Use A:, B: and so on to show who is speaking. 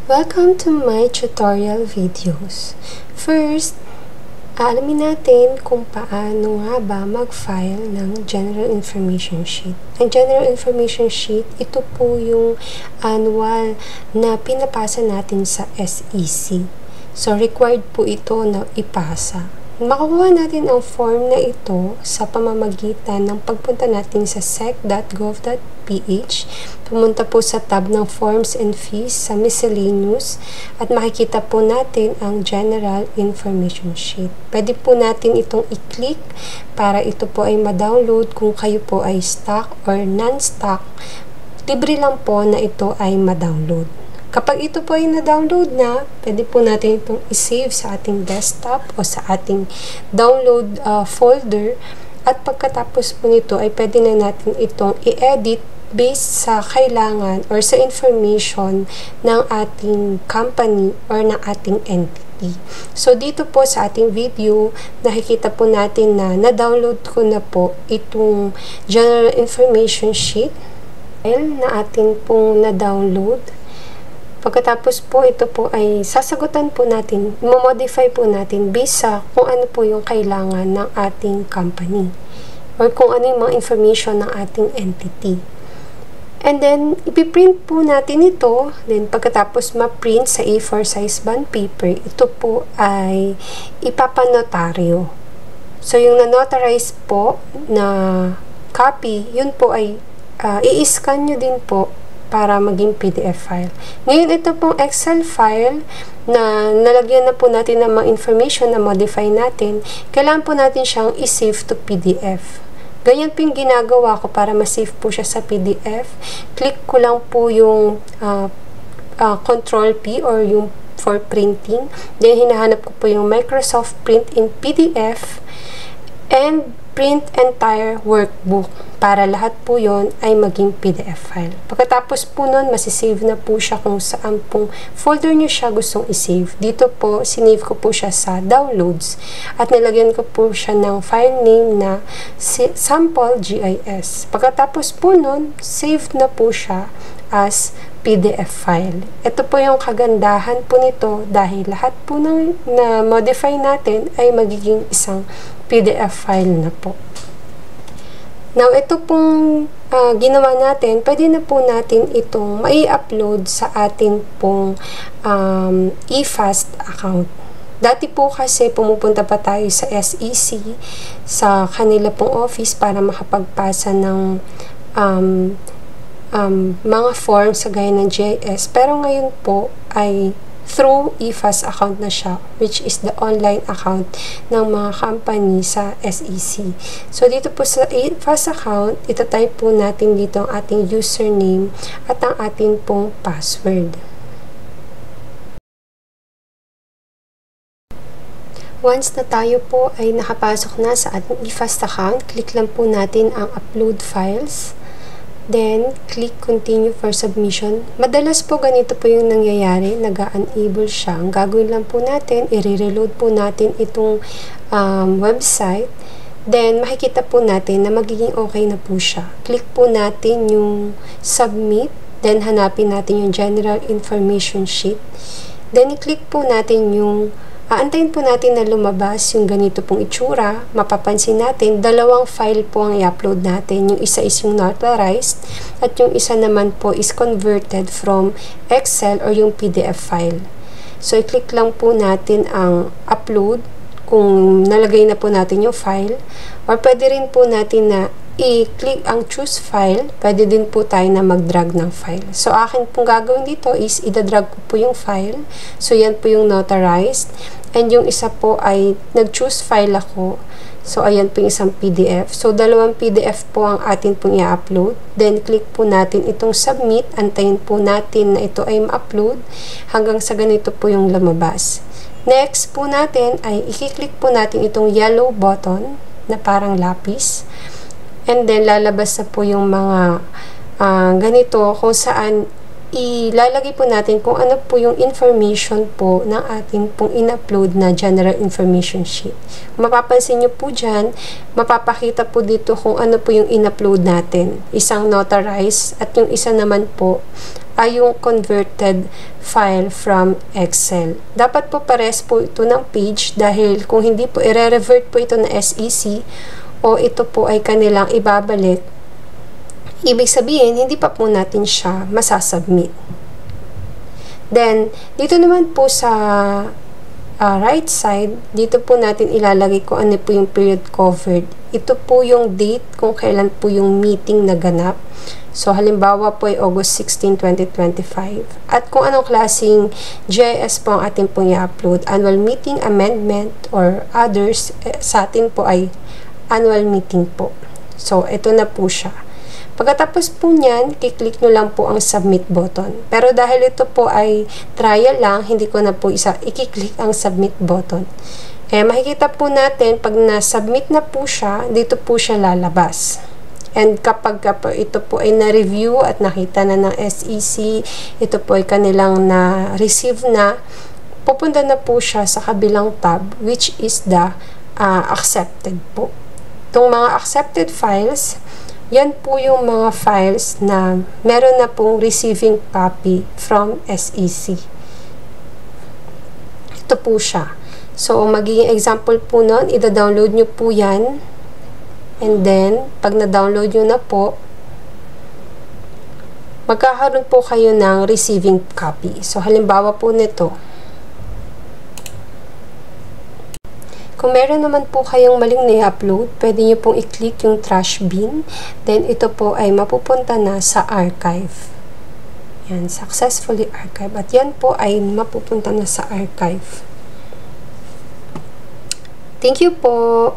A: Welcome to my tutorial videos. First, alamin natin kung paano nga ba mag-file ng General Information Sheet. Ang General Information Sheet, ito po yung annual na pinapasa natin sa SEC. So, required po ito na ipasa. Makukuha natin ang form na ito sa pamamagitan ng pagpunta natin sa sec.gov.ph, pumunta po sa tab ng Forms and Fees sa Miscellaneous at makikita po natin ang General Information Sheet. Pwede po natin itong i-click para ito po ay ma-download kung kayo po ay stock or non-stock. Libre lang po na ito ay ma-download. Kapag ito po ay na-download na, pwede po natin itong i-save sa ating desktop o sa ating download folder. At pagkatapos po nito ay pwede na natin itong i-edit based sa kailangan or sa information ng ating company or ng ating entity. So, dito po sa ating video, nakikita po natin na na-download ko na po itong General Information Sheet na atin pong na-download. Pagkatapos po, ito po ay sasagutan po natin, modify po natin based sa kung ano po yung kailangan ng ating company or kung ano yung mga information ng ating entity. And then, ipiprint po natin ito. Then, pagkatapos ma-print sa A4 size bond paper, ito po ay ipapanotaryo. So, yung na-notarize po na copy, yun po ay i-scan nyo din po para maging PDF file. Ngayon, ito pong Excel file na nalagyan na po natin ng mga information na modify natin, kailangan po natin siyang i-save to PDF. Ganyan po yung ginagawa ko para ma-save po siya sa PDF. Click ko lang po yung Control P or yung for printing. Then, hinahanap ko po yung Microsoft Print in PDF and print entire workbook para lahat po yon ay maging PDF file. Pagkatapos po nun, masisave na po siya kung saan pong folder nyo siya gustong isave. Dito po, sinave ko po siya sa downloads at nilagyan ko po siya ng file name na sample.gis. Pagkatapos po nun, saved na po siya as PDF file. Ito po yung kagandahan po nito dahil lahat po ng na-modify natin ay magiging isang PDF file na po. Now, ito pong ginawa natin, pwede na po natin itong mai-upload sa ating pong eFast account. Dati po kasi pumupunta pa tayo sa SEC, sa kanila pong office para makapagpasa ng mga forms sa gaya ng GIS. Pero ngayon po ay through eFast account na siya, which is the online account ng mga company sa SEC. So, dito po sa eFast account, itatype po natin dito ang ating username at ang ating pong password. Once na tayo po ay nakapasok na sa ating eFast account, click lang po natin ang upload files. Then, click continue for submission. Madalas po ganito po yung nangyayari, nag-enable siya. Ang gagawin lang po natin, i-reload po natin itong website. Then, makikita po natin na magiging okay na po siya. Click po natin yung submit. Then, hanapin natin yung general information sheet. Then, i-click po natin yung aantayin po natin na lumabas yung ganito pong itsura. Mapapansin natin, dalawang file po ang i-upload natin. Yung isa is yung notarized at yung isa naman po is converted from Excel or yung PDF file. So, i-click lang po natin ang upload kung nalagay na po natin yung file. Or pwede rin po natin na i-click ang choose file, pwede din po tayo na mag-drag ng file. So, akin pong gagawin dito is idadrag ko po yung file. So, yan po yung notarized. And yung isa po ay nag-choose file ako. So, ayan po yung isang PDF. So, dalawang PDF po ang atin pong i-upload. Then, click po natin itong submit. Antayin po natin na ito ay ma-upload hanggang sa ganito po yung lumabas. Next po natin ay i-click po natin itong yellow button na parang lapis. And then, lalabas na po yung mga ganito kung saan ilalagay po natin kung ano po yung information po ng ating pong in-upload na General Information Sheet. Mapapansin nyo po dyan, mapapakita po dito kung ano po yung in-upload natin. Isang notarized at yung isa naman po ay yung converted file from Excel. Dapat po pares po ito ng page dahil kung hindi po, i-revert po ito na SEC o ito po ay kanilang ibabalik. Ibig sabihin, hindi pa po natin siya masasubmit. Then, dito naman po sa right side, dito po natin ilalagay kung ano po yung period covered. Ito po yung date kung kailan po yung meeting naganap. So, halimbawa po ay August 16, 2025. At kung anong klaseng GIS po ang ating pong i-upload, annual meeting, amendment, or others, sa atin po ay annual meeting po. So, ito na po siya. Pagkatapos po niyan, kiklik nyo lang po ang submit button. Pero dahil ito po ay trial lang, hindi ko na po ikiklik ang submit button. Makikita po natin, pag na-submit na po siya, dito po siya lalabas. And kapag ito po ay na-review at nakita na ng SEC, ito po ay kanilang na-receive na, pupunta na po siya sa kabilang tab, which is the accepted po. Itong mga accepted files, yan po yung mga files na meron na pong receiving copy from SEC. Ito po siya. So, magiging example po nun, ida-download nyo po yan. And then, pag na-download nyo na po, magkakaroon po kayo ng receiving copy. So, halimbawa po nito. Kung meron naman po kayong maling na-upload, pwede nyo pong i-click yung trash bin. Then, ito po ay mapupunta na sa archive. Yan, successfully archive. At yan po ay mapupunta na sa archive. Thank you po!